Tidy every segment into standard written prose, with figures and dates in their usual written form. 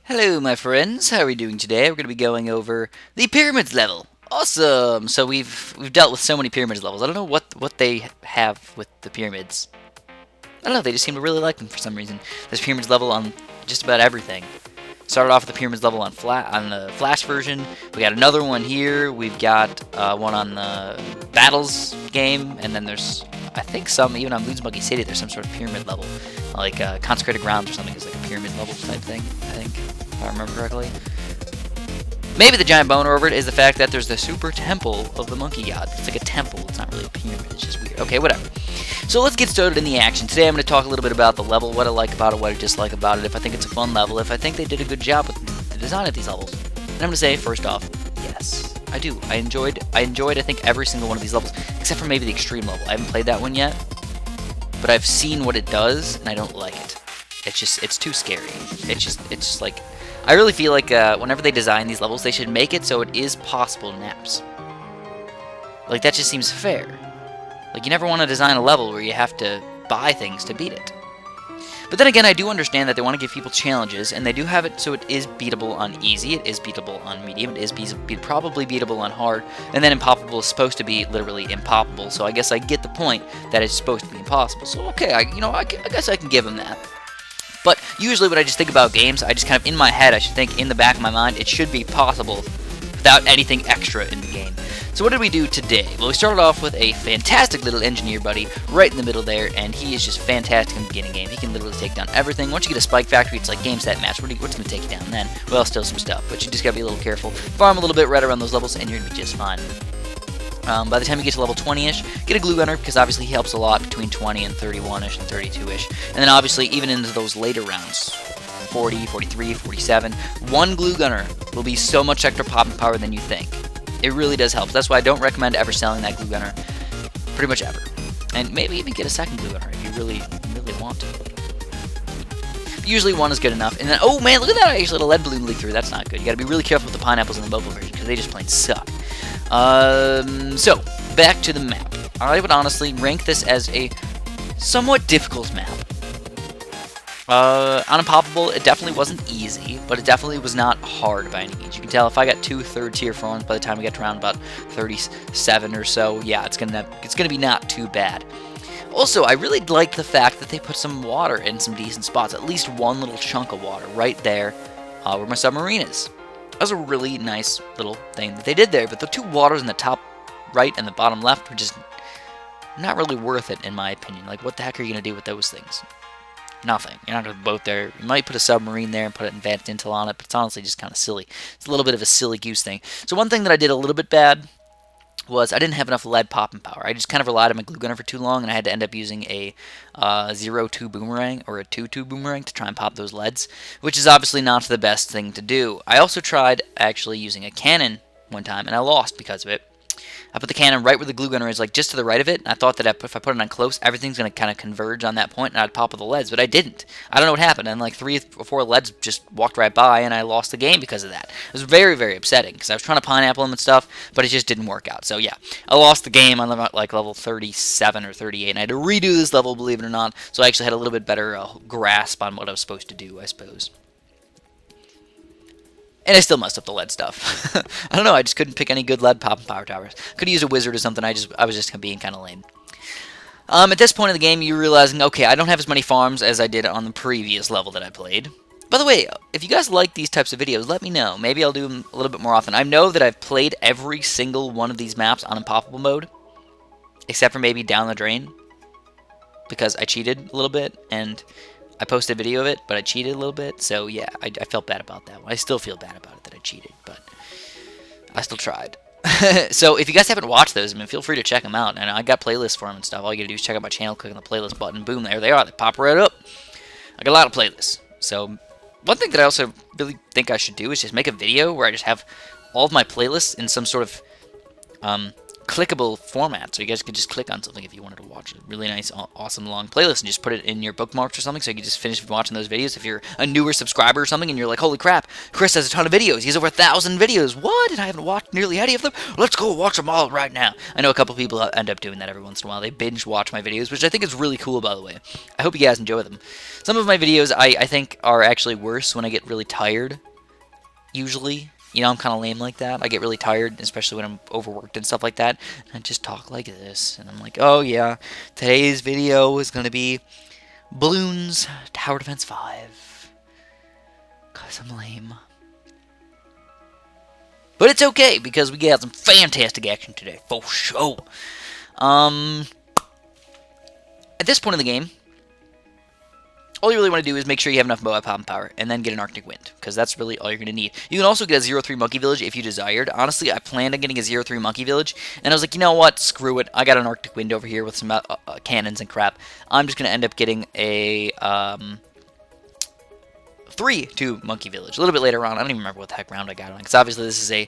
Hello, my friends. How are we doing today? We're going to be going over the pyramids level. Awesome. So we've dealt with so many pyramids levels. I don't know what they have with the pyramids. I don't know. They just seem to really like them for some reason. There's pyramids level on just about everything. Started off with the pyramids level on the Flash version. We got another one here. We've got one on the Battles game, and then there's I think some even on Loon's Monkey City. There's some sort of pyramid level, like Consecrated Grounds or something is like a pyramid level type thing. I think, if I remember correctly. Maybe the giant boner over it is the fact that there's the super temple of the monkey god. It's like a temple. It's not really a pyramid. It's just weird. Okay, whatever. So let's get started in the action. Today I'm going to talk a little bit about the level, what I like about it, what I dislike about it, if I think it's a fun level, if I think they did a good job with the design of these levels. And I'm going to say, first off, yes, I do. I enjoyed, I think, every single one of these levels, except for maybe the extreme level. I haven't played that one yet, but I've seen what it does, and I don't like it. It's too scary. It's just like, I really feel like whenever they design these levels, they should make it so it is possible in apps. Like, that just seems fair. Like, you never want to design a level where you have to buy things to beat it. But then again, I do understand that they want to give people challenges, and they do have it so it is beatable on easy, it is beatable on medium, it is probably beatable on hard, and then Impoppable is supposed to be literally impoppable, so I guess I get the point that it's supposed to be impossible. So okay, I guess I can give them that. But usually when I just think about games, I just kind of, in my head, I should think in the back of my mind, it should be possible without anything extra in the game. So what did we do today? Well, we started off with a fantastic little engineer buddy right in the middle there, and he is just fantastic in the beginning game. He can literally take down everything. Once you get a spike factory, it's like game, set, match. What's going to take you down then? Well, still some stuff, but you just got to be a little careful. Farm a little bit right around those levels, and you're going to be just fine. By the time you get to level 20-ish, get a glue gunner, because obviously he helps a lot between 20 and 31-ish and 32-ish. And then obviously, even into those later rounds, 40, 43, 47, one glue gunner will be so much extra popping power than you think. It really does help. That's why I don't recommend ever selling that glue gunner, pretty much ever. And maybe even get a second glue gunner if you really want to. Usually one is good enough. And then, oh man, look at that! I actually let a lead balloon leak through. That's not good. You got to be really careful with the pineapples in the mobile version because they just plain suck. So back to the map. I would honestly rank this as a somewhat difficult map. On Impoppable, it definitely wasn't easy, but it definitely was not hard by any means. You can tell if I got 2 third-tier forms by the time we get to around about 37 or so, yeah, it's gonna be not too bad. Also, I really liked the fact that they put some water in some decent spots, at least one little chunk of water right there where my submarine is. That was a really nice little thing that they did there, but the two waters in the top right and the bottom left were just not really worth it, in my opinion. Like, what the heck are you going to do with those things? Nothing. You're not going to boat there. You might put a submarine there and put an advanced intel on it, but it's honestly just kind of silly. It's a little bit of a silly goose thing. So one thing that I did a little bit bad was I didn't have enough lead popping power. I just kind of relied on my glue gunner for too long, and I had to end up using a 0-2 boomerang or a 2-2 boomerang to try and pop those leads, which is obviously not the best thing to do. I also tried actually using a cannon one time, and I lost because of it. I put the cannon right where the glue gunner is, like just to the right of it, and I thought that if I put it on close, everything's going to kind of converge on that point, and I'd pop with the leads, but I didn't. I don't know what happened, and like 3 or 4 leads just walked right by, and I lost the game because of that. It was very, very upsetting, because I was trying to pineapple them and stuff, but it just didn't work out. So yeah, I lost the game on like level 37 or 38, and I had to redo this level, believe it or not, so I actually had a little bit better grasp on what I was supposed to do, I suppose. And I still messed up the lead stuff. I don't know, I just couldn't pick any good lead popping power towers. Could have used a wizard or something, I was just being kind of lame. At this point in the game, you're realizing, okay, I don't have as many farms as I did on the previous level that I played. By the way, if you guys like these types of videos, let me know. Maybe I'll do them a little bit more often. I know that I've played every single one of these maps on Impoppable mode, except for maybe Down the Drain, because I cheated a little bit, and I posted a video of it, but I cheated a little bit, so yeah, I felt bad about that one. I still feel bad about it that I cheated, but I still tried. So if you guys haven't watched those, I mean, feel free to check them out, and I got playlists for them and stuff. All you gotta do is check out my channel, click on the playlist button, boom, there they are. They pop right up. I got a lot of playlists. So one thing that I also really think I should do is just make a video where I just have all of my playlists in some sort of clickable format, so you guys could just click on something if you wanted to watch a really nice, awesome long playlist and just put it in your bookmarks or something, so you can just finish watching those videos. If you're a newer subscriber or something and you're like, holy crap, Chris has a ton of videos, he has over 1,000 videos, what, and I haven't watched nearly any of them, let's go watch them all right now. I know a couple people end up doing that every once in a while. They binge watch my videos, which I think is really cool, by the way. I hope you guys enjoy them. Some of my videos I think are actually worse when I get really tired, usually. You know, I'm kind of lame like that. I get really tired, especially when I'm overworked and stuff like that. And I just talk like this. And I'm like, oh yeah, today's video is going to be Balloons Tower Defense 5. Because I'm lame. But it's okay, because we got some fantastic action today, for sure. At this point in the game, all you really want to do is make sure you have enough MOAB pop power, and then get an Arctic Wind, because that's really all you're going to need. You can also get a 0-3 Monkey Village if you desired. Honestly, I planned on getting a 0-3 Monkey Village, and I was like, you know what, screw it. I got an Arctic Wind over here with some cannons and crap. I'm just going to end up getting a 3-2 Monkey Village. A little bit later on, I don't even remember what the heck round I got on, because obviously this is a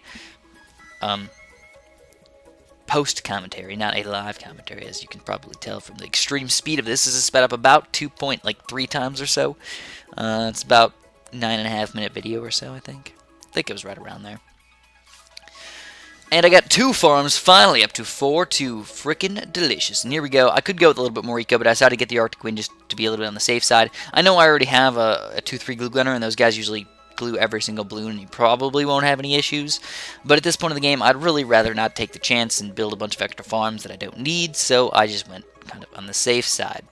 post-commentary, not a live commentary, as you can probably tell from the extreme speed of this. This is sped up about 2.3 times or so. It's about 9.5 minute video or so, I think. I think it was right around there. And I got 2 farms, finally up to 4-2. Frickin' delicious. And here we go. I could go with a little bit more eco, but I decided to get the Arctic Wind just to be a little bit on the safe side. I know I already have a 2-3 glue gunner, and those guys usually glue every single balloon, and you probably won't have any issues. But at this point in the game, I'd really rather not take the chance and build a bunch of extra farms that I don't need, so I just went kind of on the safe side.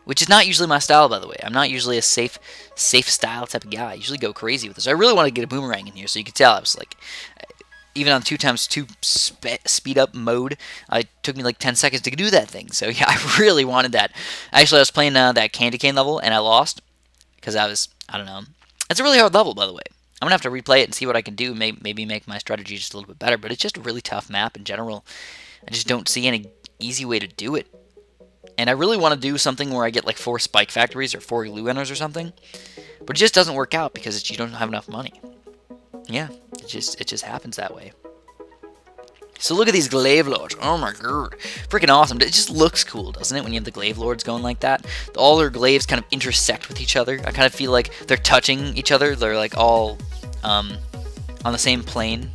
Which is not usually my style, by the way. I'm not usually a safe style type of guy. I usually go crazy with this. I really want to get a boomerang in here, so you can tell I was like, even on 2x2 speed up mode, it took me like 10 seconds to do that thing. So yeah, I really wanted that. Actually, I was playing that candy cane level, and I lost. Because I don't know. It's a really hard level, by the way. I'm going to have to replay it and see what I can do. Maybe make my strategy just a little bit better. But it's just a really tough map in general. I just don't see any easy way to do it. And I really want to do something where I get like 4 spike factories or 4 glue gunners or something. But it just doesn't work out because you don't have enough money. Yeah, it just happens that way. So look at these glaive lords. Oh my god. Freaking awesome. It just looks cool, doesn't it, when you have the glaive lords going like that? All their glaives kind of intersect with each other. I kind of feel like they're touching each other. They're like all on the same plane.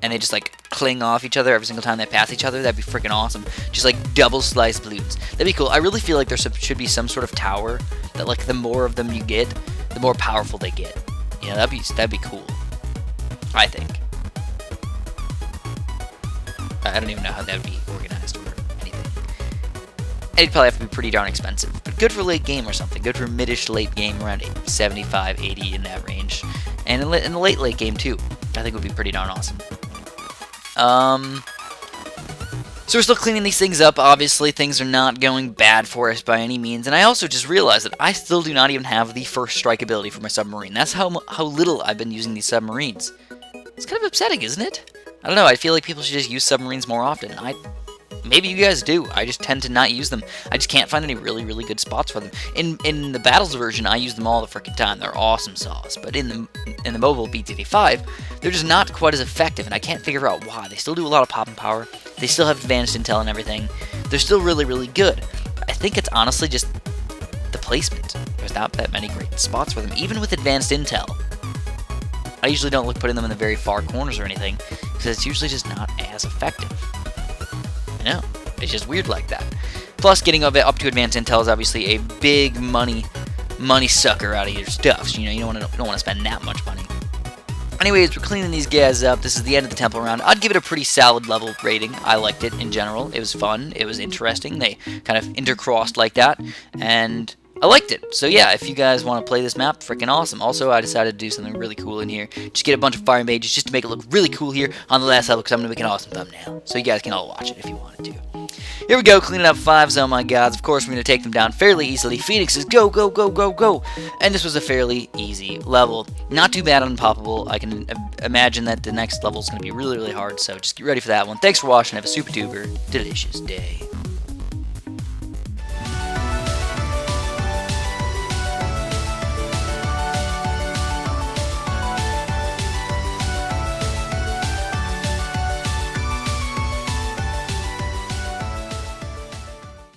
And they just like cling off each other every single time they pass each other. That'd be freaking awesome. Just like double sliced balloons. That'd be cool. I really feel like there should be some sort of tower that like the more of them you get, the more powerful they get. You know, that'd be cool. I think. I don't even know how that would be organized or anything. It'd probably have to be pretty darn expensive. But good for late game or something. Good for mid-ish late game, around 75, 80 in that range. And in the late game too. I think would be pretty darn awesome. So we're still cleaning these things up. Obviously, things are not going bad for us by any means. And I also just realized that I still do not even have the first strike ability for my submarine. That's how little I've been using these submarines. It's kind of upsetting, isn't it? I don't know, I feel like people should just use submarines more often. Maybe you guys do. I just tend to not use them. I just can't find any really, really good spots for them. In the Battles version, I use them all the freaking time. They're awesome sauce. But in the mobile BTD5, they're just not quite as effective, and I can't figure out why. They still do a lot of pop and power. They still have advanced intel and everything. They're still really, really good. I think it's honestly just the placement. There's not that many great spots for them, even with advanced intel. I usually don't look putting them in the very far corners or anything, because it's usually just not as effective. I know, it's just weird like that. Plus, getting up to advanced intel is obviously a big money sucker out of your stuff. So, you know, you don't want to spend that much money. Anyways, we're cleaning these guys up. This is the end of the temple round. I'd give it a pretty solid level rating. I liked it in general. It was fun. It was interesting. They kind of intercrossed like that, and I liked it. So yeah, if you guys want to play this map, freaking awesome. Also, I decided to do something really cool in here. Just get a bunch of fire mages just to make it look really cool here on the last level, because I'm going to make an awesome thumbnail. So you guys can all watch it if you wanted to. Here we go, cleaning up 5s, oh my gods. Of course, we're going to take them down fairly easily. Phoenixes, go, go, go, go, go. And this was a fairly easy level. Not too bad on Impoppable. I can imagine that the next level is going to be really, really hard, so just get ready for that one. Thanks for watching. Have a super duper delicious day.